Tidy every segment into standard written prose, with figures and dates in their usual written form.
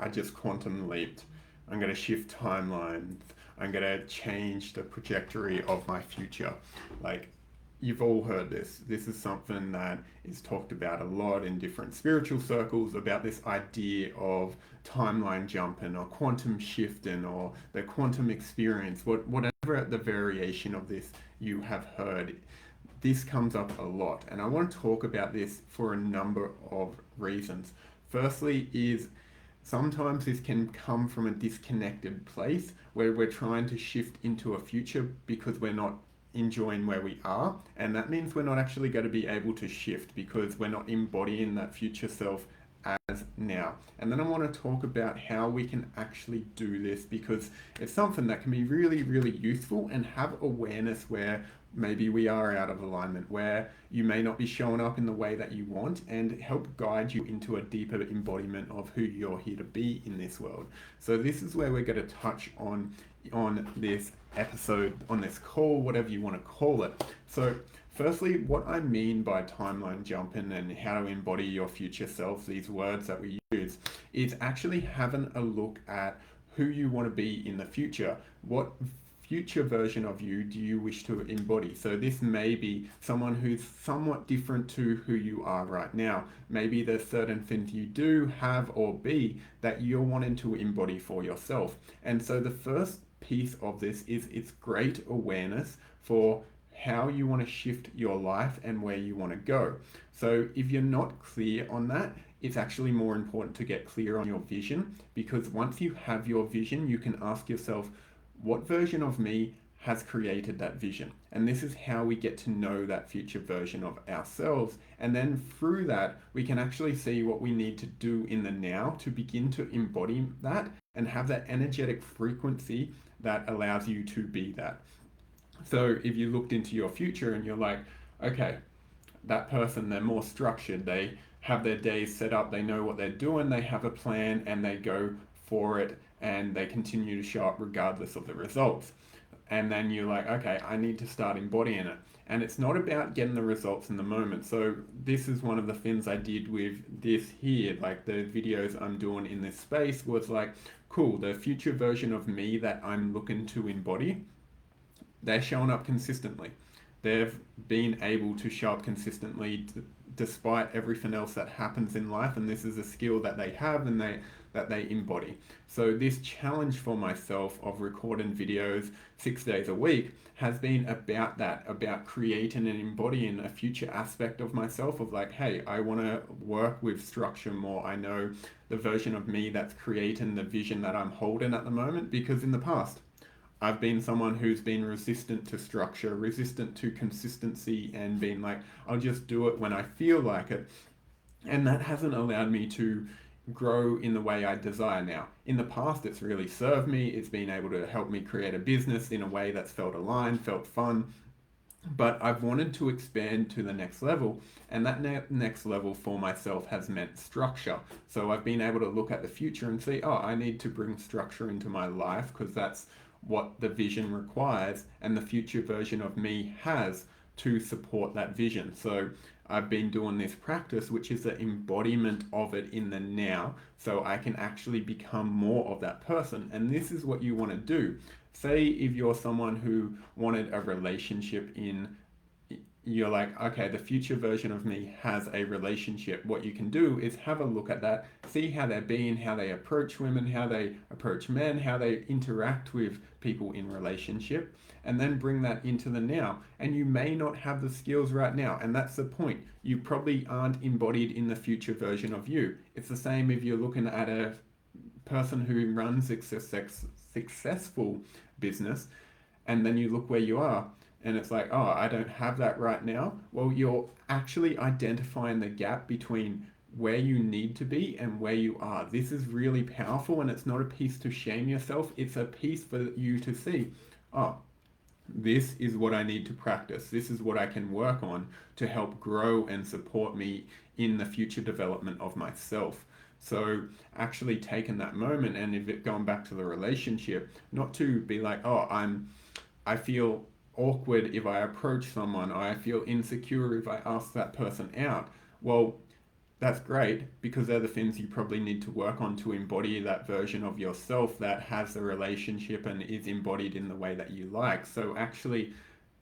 I just quantum leaped. I'm going to shift timelines. I'm going to change the trajectory of my future. Like, you've all heard this. This is something that is talked about a lot in different spiritual circles about this idea of timeline jumping or quantum shifting or the quantum experience, whatever the variation of this you have heard. This comes up a lot, and I want to talk about this for a number of reasons. Firstly, is sometimes this can come from a disconnected place where we're trying to shift into a future because we're not enjoying where we are, and that means we're not actually going to be able to shift because we're not embodying that future self as now. And then I want to talk about how we can actually do this because it's something that can be really, really useful, and have awareness where maybe we are out of alignment, where you may not be showing up in the way that you want, and help guide you into a deeper embodiment of who you're here to be in this world. So this is where we're going to touch on this episode, on this call, whatever you want to call it. So firstly, what I mean by timeline jumping and how to embody your future self, these words that we use, is actually having a look at who you want to be in the future. What future version of you do you wish to embody? So this may be someone who's somewhat different to who you are right now. Maybe there's certain things you do, have, or be that you're wanting to embody for yourself. And so the first piece of this is it's great awareness for how you want to shift your life and where you want to go. So if you're not clear on that, it's actually more important to get clear on your vision, because once you have your vision, you can ask yourself, what version of me has created that vision? And this is how we get to know that future version of ourselves. And then through that, we can actually see what we need to do in the now to begin to embody that and have that energetic frequency that allows you to be that. So if you looked into your future and you're like, okay, that person, they're more structured, they have their days set up, they know what they're doing, they have a plan, and they go for it, and they continue to show up regardless of the results. And then you're like, okay, I need to start embodying it. And it's not about getting the results in the moment. So this is one of the things I did with this here, like the videos I'm doing in this space was like, cool, the future version of me that I'm looking to embody, they're showing up consistently. They've been able to show up consistently despite everything else that happens in life, and this is a skill that they have and that they embody. So this challenge for myself of recording videos 6 days a week has been about that, about creating and embodying a future aspect of myself of like, hey, I want to work with structure more. I know the version of me that's creating the vision that I'm holding at the moment, because in the past I've been someone who's been resistant to structure, resistant to consistency, and been like, I'll just do it when I feel like it. And that hasn't allowed me to grow in the way I desire now. In the past, it's really served me. It's been able to help me create a business in a way that's felt aligned, felt fun. But I've wanted to expand to the next level, and that next level for myself has meant structure. So I've been able to look at the future and see, oh, I need to bring structure into my life because that's what the vision requires, and the future version of me has to support that vision. So I've been doing this practice, which is the embodiment of it in the now, so I can actually become more of that person. And this is what you want to do. Say if you're someone who wanted a relationship in, you're like, okay, the future version of me has a relationship. What you can do is have a look at that, see how they're being, how they approach women, how they approach men, how they interact with people in relationship, and then bring that into the now. And you may not have the skills right now, and that's the point. You probably aren't embodied in the future version of you. It's the same if you're looking at a person who runs a successful business, and then you look where you are and it's like, oh, I don't have that right now. Well, you're actually identifying the gap between where you need to be and where you are. This is really powerful, and it's not a piece to shame yourself. It's a piece for you to see, oh, this is what I need to practice. This is what I can work on to help grow and support me in the future development of myself. So actually taking that moment, and if it going back to the relationship, not to be like, oh, I feel awkward if I approach someone, or I feel insecure if I ask that person out. Well, That's great because they're the things you probably need to work on to embody that version of yourself that has the relationship and is embodied in the way that you like. So actually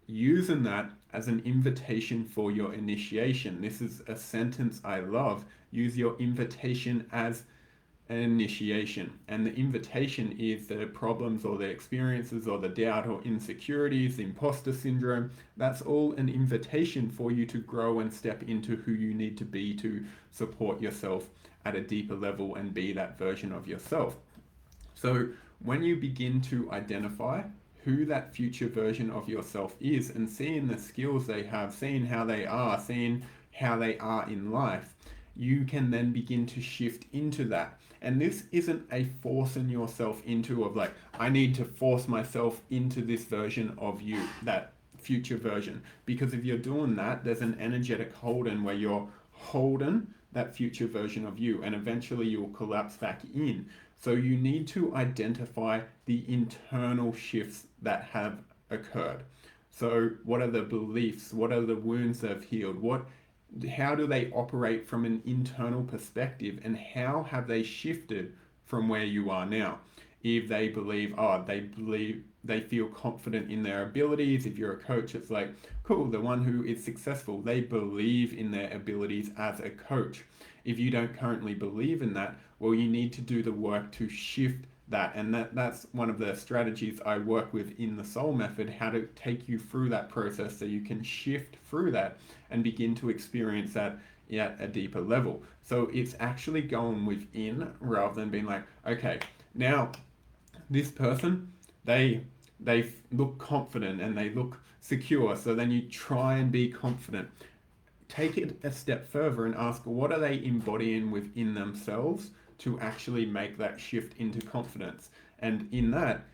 using that as an invitation for your initiation. This is a sentence I love. Use your invitation as an initiation. And the invitation is the problems or the experiences or the doubt or insecurities, the imposter syndrome. That's all an invitation for you to grow and step into who you need to be to support yourself at a deeper level and be that version of yourself. So when you begin to identify who that future version of yourself is and seeing the skills they have, seeing how they are, seeing how they are in life, you can then begin to shift into that. And this isn't a forcing yourself into of like, I need to force myself into this version of you, that future version. Because if you're doing that, there's an energetic holding where you're holding that future version of you and eventually you'll collapse back in. So you need to identify the internal shifts that have occurred. So what are the beliefs? What are the wounds they've healed? How do they operate from an internal perspective and how have they shifted from where you are now? If they feel confident in their abilities. If you're a coach, it's like, cool, the one who is successful, they believe in their abilities as a coach. If you don't currently believe in that, well, you need to do the work to shift that. And that's one of the strategies I work with in the Soul Method, how to take you through that process so you can shift through that and begin to experience that at a deeper level. So it's actually going within rather than being like, okay, now this person, they look confident and they look secure. So then you try and be confident. Take it a step further and ask, what are they embodying within themselves to actually make that shift into confidence? And in that,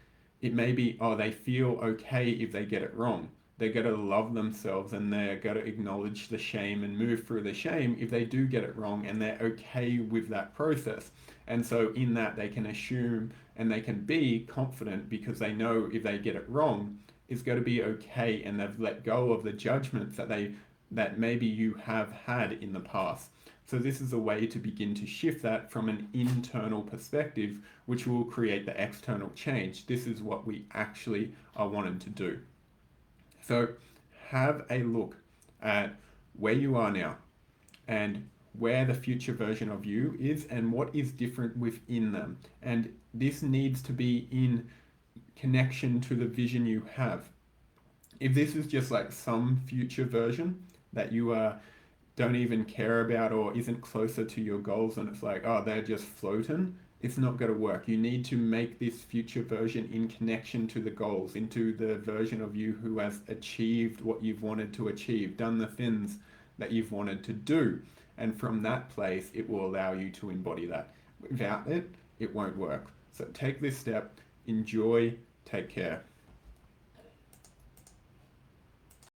it may be, oh, they feel okay if they get it wrong. They're going to love themselves and they're going to acknowledge the shame and move through the shame if they do get it wrong, and they're okay with that process. And so in that, they can assume and they can be confident because they know if they get it wrong, it's going to be okay, and they've let go of the judgments that maybe you have had in the past. So this is a way to begin to shift that from an internal perspective, which will create the external change. This is what we actually are wanting to do. So have a look at where you are now and where the future version of you is and what is different within them. And this needs to be in connection to the vision you have. If this is just like some future version that you don't even care about or isn't closer to your goals, and it's like, oh, they're just floating, it's not going to work. You need to make this future version in connection to the goals, into the version of you who has achieved what you've wanted to achieve, done the things that you've wanted to do. And from that place, it will allow you to embody that. Without it, it won't work. So take this step, enjoy, take care.